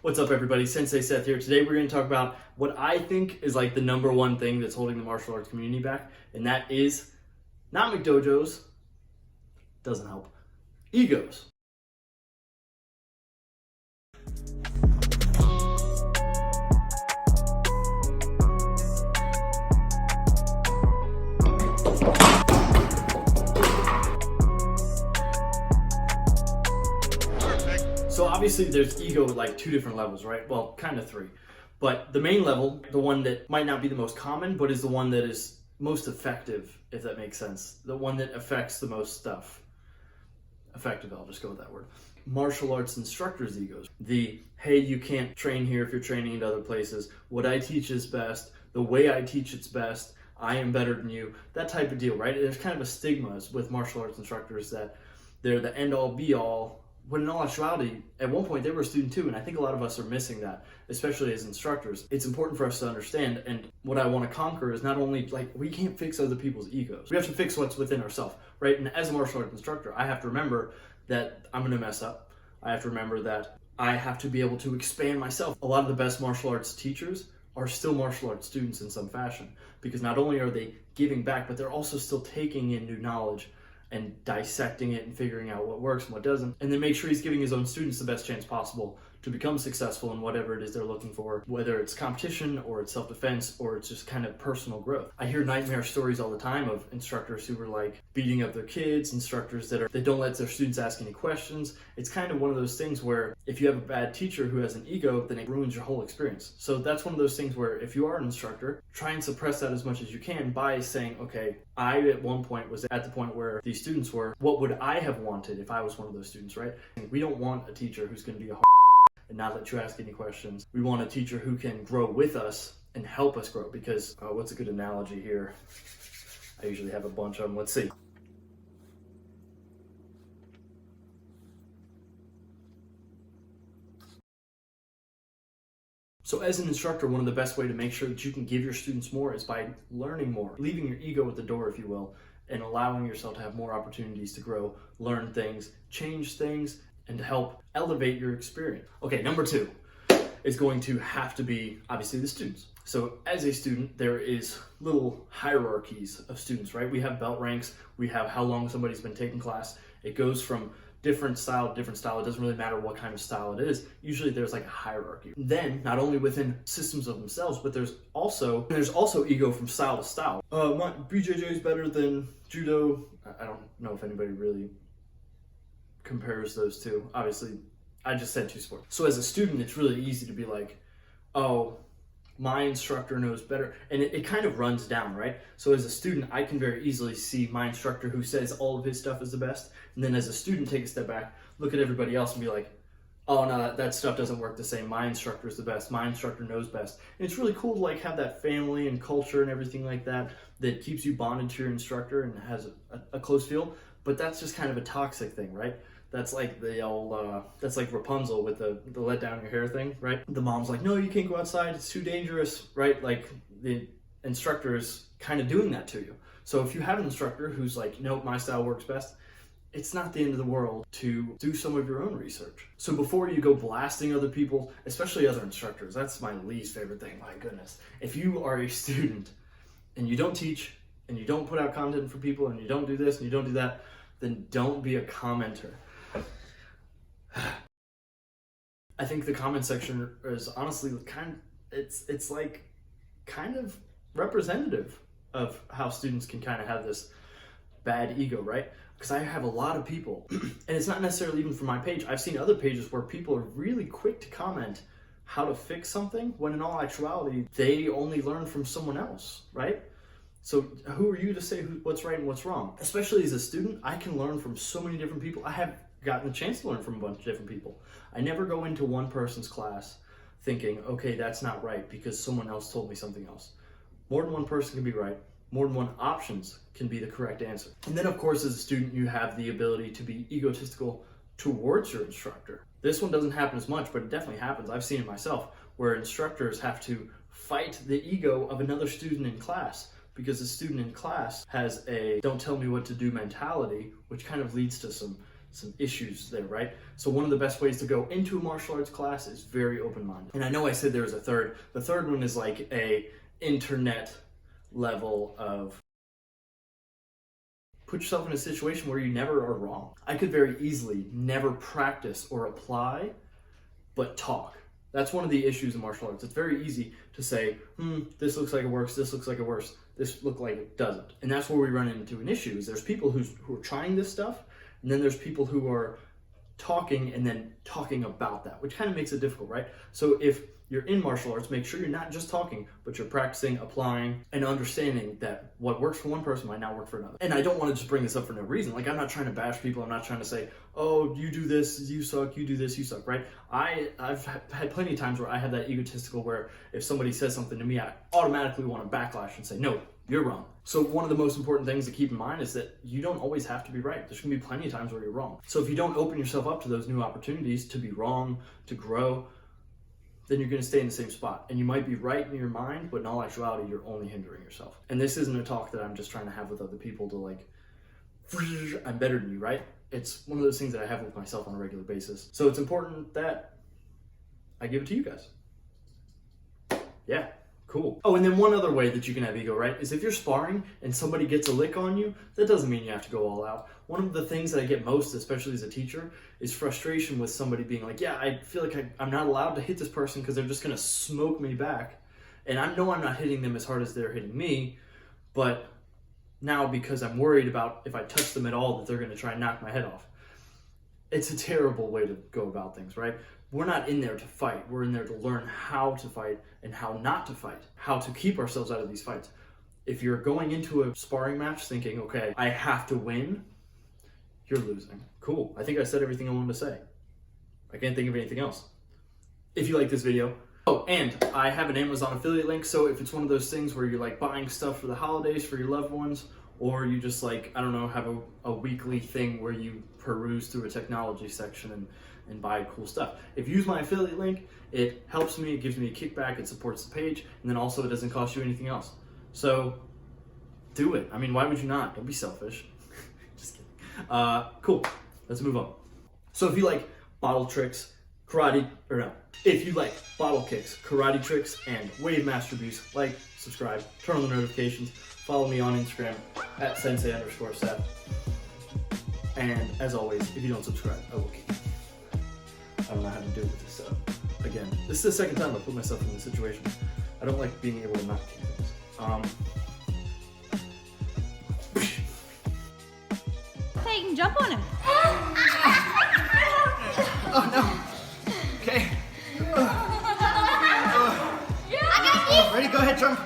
What's up, everybody? Sensei Seth here. Today we're going to talk about what I think is like the number one thing that's holding the martial arts community back, and that is not McDojos, doesn't help, egos. So obviously there's ego at like two different levels, right? Well, kind of three. But the main level, the one that might not be the most common, but is the one that is most effective, if that makes sense. The one that affects the most stuff. Effective, I'll just go with that word. Martial arts instructors' egos. The, hey, you can't train here if you're training in other places. What I teach is best. The way I teach it's best. I am better than you. That type of deal, right? There's kind of a stigma with martial arts instructors that they're the end-all, be-all, when in all actuality, at one point they were a student too, and I think a lot of us are missing that, especially as instructors. It's important for us to understand, and what I want to conquer is not only, like, we can't fix other people's egos. We have to fix what's within ourselves, right? And as a martial arts instructor, I have to remember that I'm going to mess up. I have to remember that I have to be able to expand myself. A lot of the best martial arts teachers are still martial arts students in some fashion, because not only are they giving back, but they're also still taking in new knowledge and dissecting it and figuring out what works and what doesn't, and then make sure he's giving his own students the best chance possible to become successful in whatever it is they're looking for, whether it's competition or it's self-defense or it's just kind of personal growth. I hear nightmare stories all the time of instructors who are like beating up their kids, instructors that don't let their students ask any questions. It's kind of one of those things where if you have a bad teacher who has an ego, then it ruins your whole experience. So that's one of those things where if you are an instructor, try and suppress that as much as you can by saying, okay, I at one point was at the point where these students were, what would I have wanted if I was one of those students, right? And we don't want a teacher who's going to be a and not let you ask any questions. We want a teacher who can grow with us and help us grow, because what's a good analogy here? I usually have a bunch of them. Let's see. So as an instructor, one of the best way to make sure that you can give your students more is by learning more, leaving your ego at the door, if you will, and allowing yourself to have more opportunities to grow, learn things, change things, and to help elevate your experience. Okay, number two is going to have to be, obviously, the students. So as a student, there is little hierarchies of students, right? We have belt ranks, we have how long somebody's been taking class. It goes from different style to different style. It doesn't really matter what kind of style it is. Usually there's like a hierarchy. Then, not only within systems of themselves, but there's also ego from style to style. My BJJ is better than judo. I don't know if anybody really compares those two. Obviously, I just said two sports. So as a student, it's really easy to be like, oh, my instructor knows better. And it kind of runs down, right? So as a student, I can very easily see my instructor who says all of his stuff is the best. And then as a student, take a step back, look at everybody else and be like, oh no, that stuff doesn't work the same. My instructor is the best. My instructor knows best. And it's really cool to like have that family and culture and everything like that that keeps you bonded to your instructor and has a close feel. But that's just kind of a toxic thing, right? That's like the old, that's like Rapunzel with the let down your hair thing, right? The mom's like, no, you can't go outside, it's too dangerous, right? Like the instructor is kind of doing that to you. So if you have an instructor who's like, nope, my style works best, it's not the end of the world to do some of your own research. So before you go blasting other people, especially other instructors, that's my least favorite thing, my goodness. If you are a student and you don't teach and you don't put out content for people and you don't do this and you don't do that, then don't be a commenter. I think the comment section is honestly it's like kind of representative of how students can kind of have this bad ego, right? Because I have a lot of people, and it's not necessarily even from my page. I've seen other pages where people are really quick to comment how to fix something, when in all actuality, they only learn from someone else, right? So who are you to say what's right and what's wrong? Especially as a student, I can learn from so many different people. I have gotten the chance to learn from a bunch of different people. I never go into one person's class thinking, okay, that's not right because someone else told me something else. More than one person can be right. More than one options can be the correct answer. And then, of course, as a student, you have the ability to be egotistical towards your instructor. This one doesn't happen as much, but it definitely happens. I've seen it myself, where instructors have to fight the ego of another student in class because the student in class has a don't tell me what to do mentality, which kind of leads to some some issues there, right? So one of the best ways to go into a martial arts class is very open-minded. And I know I said there was a third. The third one is like a internet level of put yourself in a situation where you never are wrong. I could very easily never practice or apply, but talk. That's one of the issues in martial arts. It's very easy to say, this looks like it works, this looks like it works, this looks like it doesn't. And that's where we run into an issue, is there's people who are trying this stuff, and then there's people who are talking and then talking about that, which kind of makes it difficult, right? So if you're in martial arts, make sure you're not just talking, but you're practicing, applying, and understanding that what works for one person might not work for another. And I don't want to just bring this up for no reason. Like, I'm not trying to bash people. I'm not trying to say, oh, you do this, you suck, you do this, you suck, right? I've had plenty of times where I have that egotistical where if somebody says something to me, I automatically want to backlash and say, no, you're wrong. So one of the most important things to keep in mind is that you don't always have to be right. There's going to be plenty of times where you're wrong. So if you don't open yourself up to those new opportunities to be wrong, to grow, then you're going to stay in the same spot. And you might be right in your mind, but in all actuality, you're only hindering yourself. And this isn't a talk that I'm just trying to have with other people to like, I'm better than you, right? It's one of those things that I have with myself on a regular basis. So it's important that I give it to you guys. Yeah. Cool. Oh, and then one other way that you can have ego, right, is if you're sparring and somebody gets a lick on you, that doesn't mean you have to go all out. One of the things that I get most, especially as a teacher, is frustration with somebody being like, yeah, I feel like I'm not allowed to hit this person because they're just going to smoke me back. And I know I'm not hitting them as hard as they're hitting me, but now because I'm worried about if I touch them at all that they're going to try and knock my head off. It's a terrible way to go about things, right? We're not in there to fight. We're in there to learn how to fight and how not to fight, how to keep ourselves out of these fights. If you're going into a sparring match thinking, okay, I have to win, you're losing. Cool. I think I said everything I wanted to say. I can't think of anything else. If you like this video, oh, and I have an Amazon affiliate link, so if it's one of those things where you're like buying stuff for the holidays for your loved ones, or you just like, I don't know, have a weekly thing where you peruse through a technology section and buy cool stuff. If you use my affiliate link, it helps me, it gives me a kickback, it supports the page, and then also it doesn't cost you anything else. So do it. I mean, why would you not? Don't be selfish. Just kidding. Cool. Let's move on. So if you like bottle tricks, if you like bottle kicks, karate tricks, and wave master abuse, like, subscribe, turn on the notifications, follow me on Instagram at Sensei_Seth. And as always, if you don't subscribe, I will kick you. I don't know how to do it with this setup. Again, this is the second time I put myself in this situation. I don't like being able to not kick things. Hey, you can jump on him. Oh no. Okay. I got you. Ready? Go ahead, jump.